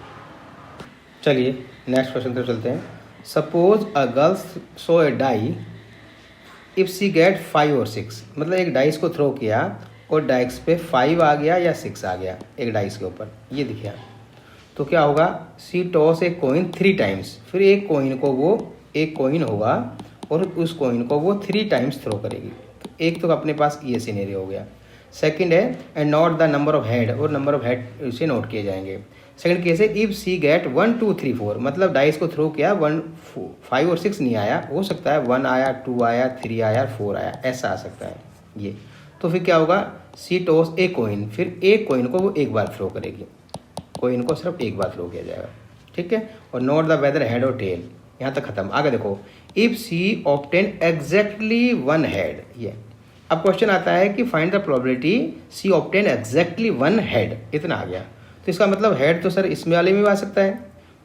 चलिए नेक्स्ट क्वेश्चन पर चलते हैं। Suppose a girls so a die if she get 5 और 6, मतलब एक डाइस को थ्रो किया और डाइस पे 5 आ गया या 6 आ गया एक डाइस के ऊपर, ये दिखा, तो क्या होगा, सी टॉस ए कॉइन 3 टाइम्स, फिर एक कॉइन होगा और उस कॉइन को वो 3 टाइम्स थ्रो करेगी। एक तो अपने पास ये सिनेरियो हो गया। सेकंड है and note the number of head, और नंबर ऑफ हेड इसे नोट किए जाएंगे। सेकंड केस है इफ सी गेट 1 2 3 4, मतलब डाइस को थ्रो किया 5 और 6 नहीं आया, हो सकता है 1 आया, 2 आया, 3 आया, 4 आया, ऐसा आ सकता है ये। तो फिर क्या होगा, सी टॉस ए कॉइन, फिर एक कॉइन को वो एक बार थ्रो करेगी, कॉइन को सिर्फ एक बार थ्रो किया जाएगा, ठीक है। और नोट द वेदर हेड और टेल, यहाँ तक खत्म। आगे देखो, if she obtain exactly 1 head, ये अब क्वेश्चन आता है कि find the probability she obtain exactly 1 head, इतना आ गया। तो इसका मतलब हेड तो सर इसमें वाले में भी आ सकता है,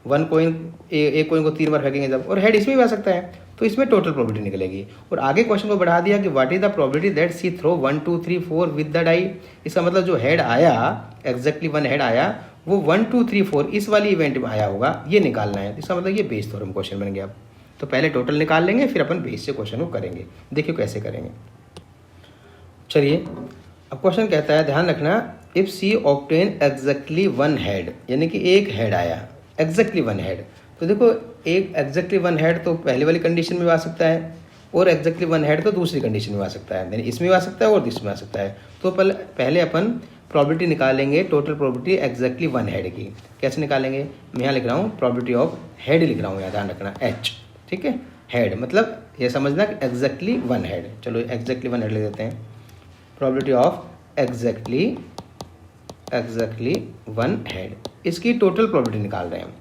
1 कॉइन एक कॉइन को 3 बार फेंकेंगे जब, और हेड इसमें भी आ सकता है, तो इसमें टोटल प्रोबेबिलिटी निकलेगी। और आगे क्वेश्चन को बढ़ा दिया कि what is the probability that she throw 1 2 3 4 with the die, इसका मतलब जो हेड आया एग्जैक्टली 1 हेड आया वो 1 2 3 4 इस वाली इवेंट में आया होगा, ये निकालना है। इसका मतलब ये बेस थ्योरम क्वेश्चन बन गया। तो पहले टोटल निकाल लेंगे, फिर अपन बेस से क्वेश्चन को करेंगे, देखिए कैसे करेंगे। चलिए अब क्वेश्चन कहता है, ध्यान रखना, if she obtain exactly 1 head, यानी कि एक हेड आया एग्जैक्टली 1 हेड। तो देखो एक एग्जैक्टली 1 हेड तो पहले वाली कंडीशन में आ सकता है, और एग्जैक्टली 1 हेड तो दूसरी कंडीशन में आ सकता है, यानी इसमें आ सकता है और इसमें आ सकता है। तो पहले अपन प्रोबेबिलिटी निकालेंगे, टोटल प्रोबेबिलिटी एग्जैक्टली 1 हेड की। कैसे निकालेंगे, मैं यहाँ लिख रहा हूँ प्रोबेबिलिटी ऑफ हेड लिख रहा हूँ, यहाँ ध्यान रखना H, ठीक है। हेड मतलब ये समझना कि एग्जैक्टली 1 हेड, चलो एग्जैक्टली 1 हेड ले देते हैं। प्रोबेबिलिटी ऑफ एग्जैक्टली 1 हेड, इसकी टोटल प्रोबेबिलिटी निकाल रहे हैं।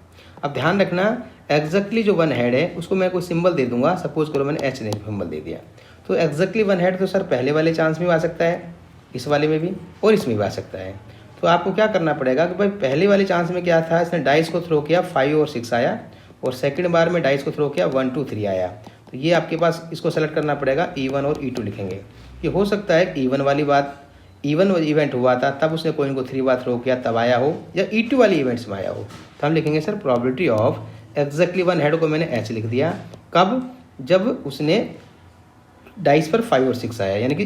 अब ध्यान रखना, एग्जैक्टली जो 1 हेड है उसको मैं कोई सिंबल दे दूंगा, सपोज करो मैंने H ने सिंबल दे दिया, तो एग्जैक्टली 1 हेड तो सर पहले वाले चांस में आ सकता है, इस वाले में भी और इसमें भी आ सकता है। तो आपको क्या करना पड़ेगा कि भाई पहले वाले चांस में क्या था, इसने डाइस को थ्रो किया 5 और 6 आया, और सेकंड बार में डाइस को थ्रो किया 1 2 3 आया। तो ये आपके पास इसको सेलेक्ट करना पड़ेगा, E1 और E2 लिखेंगे। ये हो सकता है E1 वाली बात, E1 इवेंट हुआ था तब उसने कॉइन को 3 बार थ्रो किया तब आया हो, या E2 वाली इवेंट्स में आया हो। तो हम लिखेंगे sir probability of exactly 1 head को मैंने H लिख दिया, कब, जब उसने डाइस पर 5 और 6 आया, यानी कि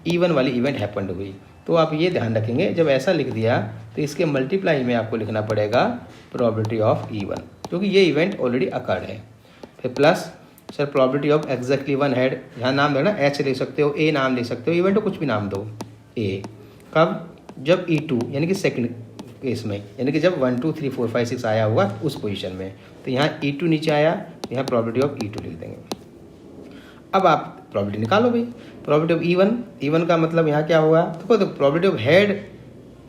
E1 वाली इवेंट हैपेंड हुई। तो आप ये ध्यान रखेंगे, जब ऐसा लिख दिया तो इसके मल्टीप्लाई में आपको लिखना पड़ेगा प्रोबेबिलिटी ऑफ E1, क्योंकि ये इवेंट ऑलरेडी अकर्ड है। फिर plus sir probability of exactly 1 head, यहाँ नाम देना H ले सकते हो, A नाम ले सकते हो, इवेंट को कुछ भी नाम दो A, कब, जब E2 यानी कि सेकंड केस में, यानी कि जब 1 2 3 4 5 6 आया हुआ उस पोजीशन में। तो यहाँ E2 नीचे आया, यहाँ प्रोबेबिलिटी ऑफ E2 लिख देंगे। अब आप प्रोबेबिलिटी निकालो भाई, प्रोबेबिलिटी ऑफ E1 का मतलब यहाँ क्या होगा, देखो प्रोबेबिलिटी ऑफ हेड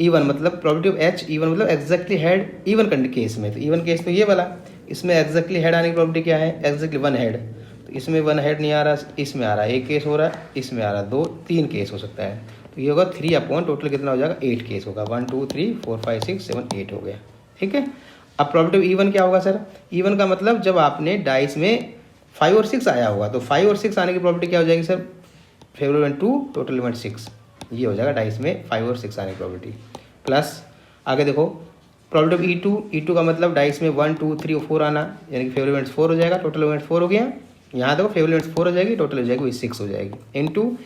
E1 मतलब प्रोबेबिलिटी ऑफ H, E1 मतलब एग्जैक्टली हेड E1 केस में, तो E1 केस तो ये वाला, इसमें एग्जैक्टली हेड आने की प्रोबेबिलिटी क्या है, एग्जैक्टली 1 हेड। तो इसमें 1 हेड नहीं आ रहा, इसमें आ रहा है, एक केस हो रहा है, इसमें आ रहा है 2 3 केस हो सकता है। तो ये होगा 3 अपॉन टोटल कितना हो जाएगा, 8 केस होगा, 1 2 3 4 5 6 7 8 हो गया, ठीक है। अब प्रोबेबिलिटी ऑफ E1 क्या होगा सर, E1 का मतलब जब आपने डाइस में 5 और 6 आया होगा, तो 5 और 6 आने की प्रोबेबिलिटी क्या हो जाएगी sir, favourite event 2 total event 6, ये हो जाएगा डाइस में 5 और 6 आने की प्रोबेबिलिटी। प्लस आगे देखो प्रोबेबिलिटी ऑफ E2 का मतलब डाइस में 1 2 3 और 4 आना, यानी कि फेवरेट इवेंट्स 4 हो जाएगा, टोटल इवेंट्स 4 हो गया। यहाँ देखो फेवरेट इवेंट्स 4 हो जाएगी, टोटल हो जाएगी वही 6 हो जाएगी, इनटू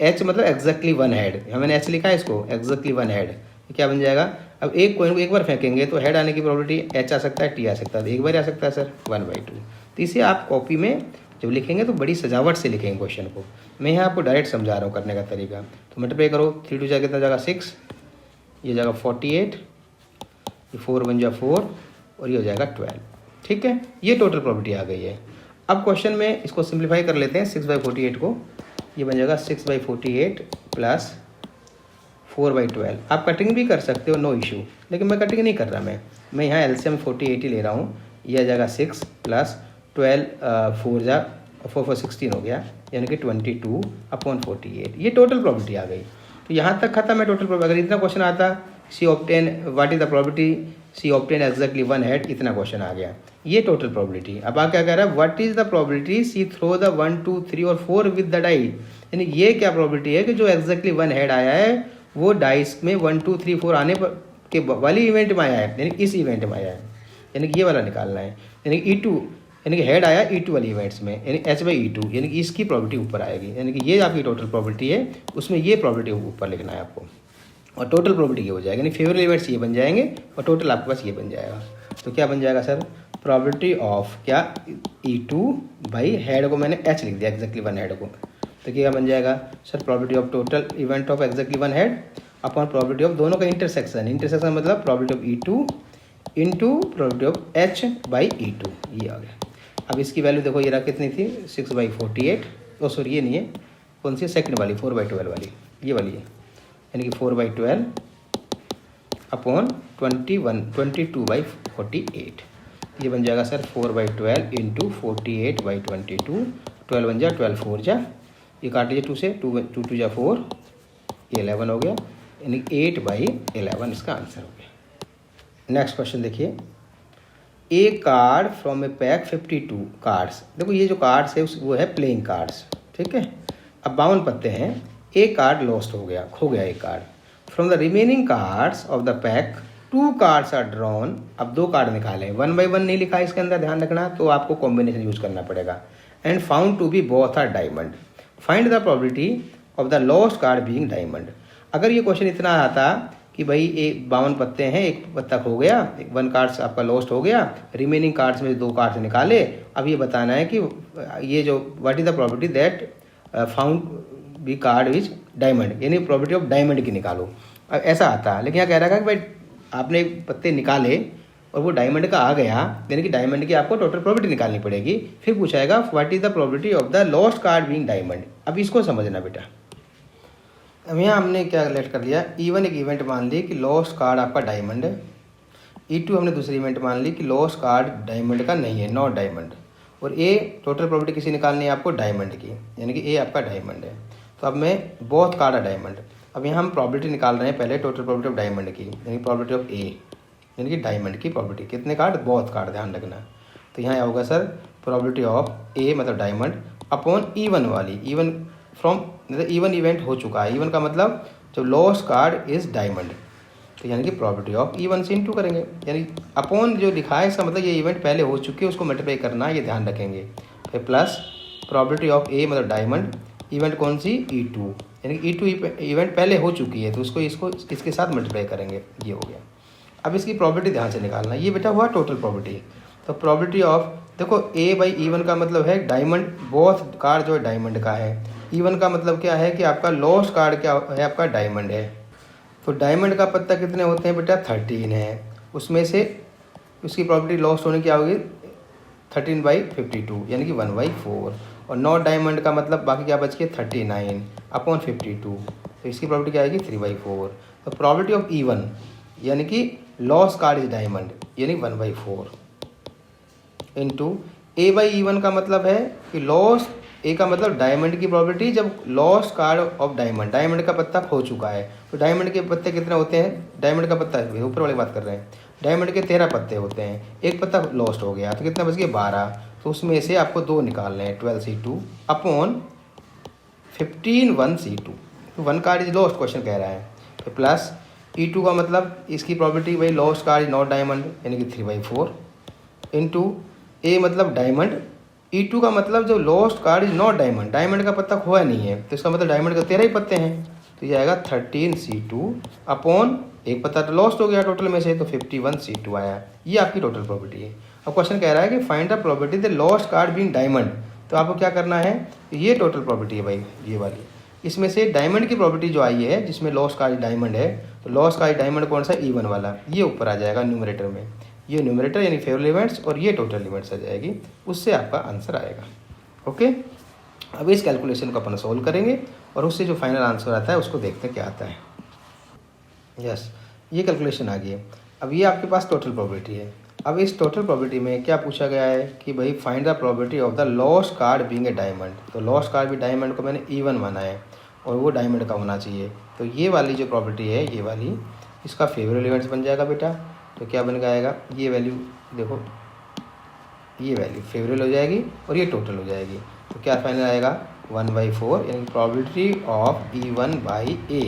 H मतलब एग्जैक्टली 1 हेड, यहाँ मैंने H लिखा है इसको एग्जैक्टली 1 हेड, क्या बन जाएगा। अब एक कॉइन को एक बार फेंकेंगे तो हेड आने की प्रोबेबिलिटी H आ सकता है, T आ सकता है, एक बार आ सकता है सर 1/2। तो इसे आप कॉपी में जब लिखेंगे तो बड़ी सजावट से लिखेंगे क्वेश्चन को, मैं यहाँ आपको डायरेक्ट समझा रहा हूँ करने का तरीका। तो मल्टीप्लाई करो, 3 2 कितना जाएगा 6, ये जाएगा 48, ये 4 1 4 और ये हो जाएगा 12, ठीक है। ये टोटल प्रोबेबिलिटी आ गई है। अब क्वेश्चन में इसको सिंप्लीफाई कर लेते हैं, 6/48 को, ये बन जाएगा 6/48 प्लस 4/12। आप कटिंग भी कर सकते हो, नो इशू, लेकिन मैं कटिंग नहीं कर रहा, मैं यहाँ एलसीएम 48 ही ले रहा हूँ। ये आ जाएगा 6 प्लस 12 4 जा 4 4 16 हो गया, यानी कि 22/48। ये टोटल प्रॉपर्टी आ गई। तो यहाँ तक खत्म है टोटल प्रॉपर्टी। अगर इतना क्वेश्चन आता see obtain what is the property see obtain exactly one head, इतना क्वेश्चन आ गया। ये टोटल प्रॉपर्टी। अब आ क्या कह रहा है, what is the property she throw the 1 2 3 और 4 विद द डाई। यानी ये क्या प्रॉपर्टी है कि जो एग्जैक्टली वन हेड आया है वो डाइस में 1 2 3 4 आने पर के वाली इवेंट में आया है, यानी इस इवेंट में आया है, यानी कि ये वाला निकालना है। यानी कि E2 यानी कि हेड आया E2 वाली इवेंट्स में, यानी H/E2, यानी कि इसकी प्रॉपर्टी ऊपर आएगी। यानी कि ये आपकी टोटल प्रॉपर्टी है, उसमें ये प्रॉपर्टी ऊपर लिखना है आपको, और टोटल प्रॉपर्टी ये हो जाएगा। यानी फेवरेबल इवेंट्स ये बन जाएंगे और टोटल आपके पास ये बन जाएगा। तो क्या बन जाएगा सर, प्रॉपर्टी ऑफ क्या E2 बाई हेड को मैंने H लिख दिया, एग्जैक्टली वन हेड को। तो क्या बन जाएगा sir, property of total event of exactly one head upon property of दोनों का इंटरसेक्शन। इंटरसेक्शन मतलब property of E2 into property of H/E2, ये आ गया। अब इसकी वैल्यू देखो, ये रहा कितनी थी 6/48। ओ सॉरी ये नहीं है, कौन सी सेकंड वाली 4/12 वाली, ये वाली है, यानी कि 4/12 अपॉन 22/48। ये बन जाएगा सर 4/12 इंटू 48/22। 12 बन जा 12 4 जा, ये काट लीजिए 2 से, 2 2 जा 4, ये 11 हो गया, यानी 8/11 इसका आंसर हो गया। नेक्स्ट क्वेश्चन देखिए, a card from a pack 52 cards. देखो ये जो कार्ड्स है वो है प्लेइंग कार्ड्स, ठीक है। अब 52 पत्ते हैं, एक कार्ड लॉस्ट हो गया, खो गया एक card. From the remaining cards of the pack 2 cards are drawn. अब 2 कार्ड निकाले, 1 by 1 नहीं लिखा है इसके अंदर, ध्यान रखना, तो आपको कॉम्बिनेशन यूज करना पड़ेगा। And found to be both are diamond, find the probability of the lost card being diamond. अगर ये क्वेश्चन इतना आता कि भाई 52 पत्ते हैं, एक पत्ता खो गया, 1 कार्ड्स आपका लॉस्ट हो गया, रिमेनिंग कार्ड्स में 2 कार्ड्स निकाले, अब ये बताना है कि ये जो what is the property that found be card which diamond, यानी प्रॉपर्टी ऑफ डायमंड की निकालो। अब ऐसा आता है, लेकिन यहाँ कह रहा है कि भाई आपने पत्ते निकाले और वो डायमंड का आ गया, यानी कि डायमंड की आपको टोटल प्रॉपर्टी निकालनी पड़ेगी। फिर पूछाएगा what is the property of the lost card being diamond. अब इसको समझना बेटा। अब यहाँ हमने क्या लेट कर लिया, E1 एक इवेंट मान ली कि लॉस्ट कार्ड आपका डायमंड है, E2 हमने दूसरी इवेंट मान ली कि लॉस्ट कार्ड डायमंड का नहीं है, नॉट डायमंड, और A टोटल प्रॉपर्टी किसी निकालनी है आपको डायमंड की, यानी कि A आपका डायमंड है। तो अब मैं बोथ कार्ड है डायमंड। अब यहाँ हम प्रॉपर्टी निकाल रहे हैं पहले टोटल प्रॉपर्टी ऑफ डायमंड की, यानी प्रॉपर्टी ऑफ A, यानी कि डायमंड की प्रॉपर्टी। कितने कार्ड, बोथ कार्ड, ध्यान रखना। तो यहाँ होगा सर प्रॉपर्टी ऑफ A मतलब डायमंड अपॉन E1 वाली, E1 फ्रॉम E1 इवेंट हो चुका है, E1 का मतलब जब लॉस्ट कार्ड इज डायमंड, तो यानी कि प्रॉपर्टी ऑफ E1 से इंटू करेंगे, यानी अपॉन जो लिखा है इसका मतलब ये इवेंट पहले हो चुके हैं, उसको मल्टीप्लाई करना है, ये ध्यान रखेंगे। फिर प्लस प्रॉपर्टी ऑफ A मतलब डायमंड, इवेंट कौन सी E2, यानी कि E2 इवेंट पहले हो चुकी है, तो उसको इसके साथ मल्टीप्लाई करेंगे, ये हो गया। अब इसकी प्रॉपर्टी ध्यान से निकालना, ये बेटा हुआ टोटल प्रॉपर्टी। तो प्रॉपर्टी ऑफ देखो A/E1 का मतलब है डायमंड, बोथ कार्ड जो है डायमंड का है। E1 का मतलब क्या है कि आपका लॉस्ट कार्ड क्या है, आपका डायमंड है। तो डायमंड का पत्ता कितने होते हैं बेटा, 13 है, उसमें से उसकी प्रॉपर्टी लॉस्ट होने की क्या होगी 13/52, यानी कि 1/4। और नॉट डायमंड का मतलब बाकी क्या बच के 39 अपॉन 52, तो इसकी प्रॉपर्टी क्या आएगी 3/4। तो प्रॉपर्टी ऑफ E1 यानी कि लॉस्ट कार्ड इज डायमंड, यानी 1/4 इंटू A/E1 का मतलब है कि लॉस्ट, ए का मतलब डायमंड की प्रॉपर्टी जब lost card of diamond, diamond का पत्ता खो चुका है। तो डायमंड के पत्ते कितने होते हैं, डायमंड का पत्ता ऊपर वाली बात कर रहे हैं, डायमंड के 13 पत्ते होते हैं, एक पत्ता लॉस्ट हो गया तो कितना बच गया 12, तो उसमें से आपको 2 निकालने हैं, 12C2 अपॉन 15/1C2। तो 1 कार्ड इज लॉस्ट क्वेश्चन कह रहा है। फिर प्लस E2 का मतलब इसकी प्रॉपर्टी भाई lost card is not diamond, यानी कि 3/4 इंटू A मतलब डायमंड, E2 का मतलब जो lost card is not diamond, diamond का पत्ता खोया नहीं है, तो इसका मतलब डायमंड का 13 ही पत्ते हैं, तो ये आएगा 13C2 अपॉन एक पत्ता तो लॉस्ट हो गया टोटल में से, तो 51C2 आया। ये आपकी टोटल प्रॉपर्टी है। अब क्वेश्चन कह रहा है कि find the property the lost card being diamond. तो आपको क्या करना है, ये टोटल प्रॉपर्टी है भाई, ये वाली, इसमें से डायमंड की प्रॉपर्टी जो आई है जिसमें लॉस्ट कार्ड डायमंड है, तो लॉस्ट कार्ड डायमंड कौन सा, E1 वाला, ये ऊपर आ जाएगा न्यूमरेटर में, ये न्यूमरेटर यानी फेवरेबल इवेंट्स, और ये टोटल इवेंट्स आ जाएगी, उससे आपका आंसर आएगा। ओके, अब इस कैलकुलेशन को अपन सोल्व करेंगे और उससे जो फाइनल आंसर आता है उसको देखते हैं क्या आता है। यस, ये कैलकुलेशन आ गई है। अब ये आपके पास टोटल प्रॉपर्टी है, अब इस टोटल प्रॉपर्टी में क्या पूछा गया है कि भाई find the property of the lost card being a diamond. तो लॉस्ट कार्ड भी डायमंड को मैंने E1 माना है और वो डायमंड का होना चाहिए। तो ये वाली जो प्रॉपर्टी है, ये वाली, इसका फेवरेबल इवेंट्स बन जाएगा बेटा। तो क्या बन जाएगा, ये वैल्यू देखो, ये वैल्यू फेवरेबल हो जाएगी और ये टोटल हो जाएगी। तो क्या फाइनल आएगा 1/4, यानी probability of E1/A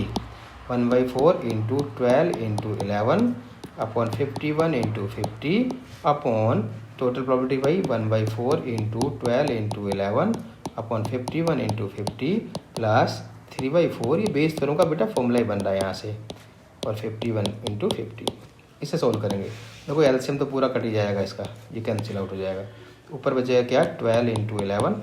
1/4 into 12 into 11 upon 51 into 50 upon total probability भाई 1/4 into 12 into 11 upon 51 into 50 plus 3/4। ये बेस तरह का बेटा फॉर्मूला ही बन रहा है यहाँ से, और 51 इंटू 50 इसे सोल्व करेंगे। देखो एलसीएम तो पूरा कट ही जाएगा इसका, ये कैंसिल आउट हो जाएगा। ऊपर बचेगा क्या 12 इंटू 11,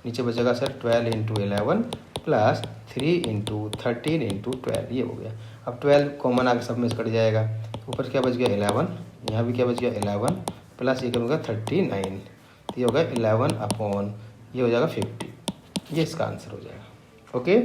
नीचे बचेगा sir 12 into 11 plus 3 into 13 into 12, ये हो गया। अब 12 कॉमन आगे सब में कट जाएगा। ऊपर क्या बच गया 11, यहाँ भी क्या बच गया 11 प्लस ये क्या होगा 39, तो ये होगा 11 अपॉन ये हो जाएगा 50। ये इसका आंसर हो जाएगा। ओके।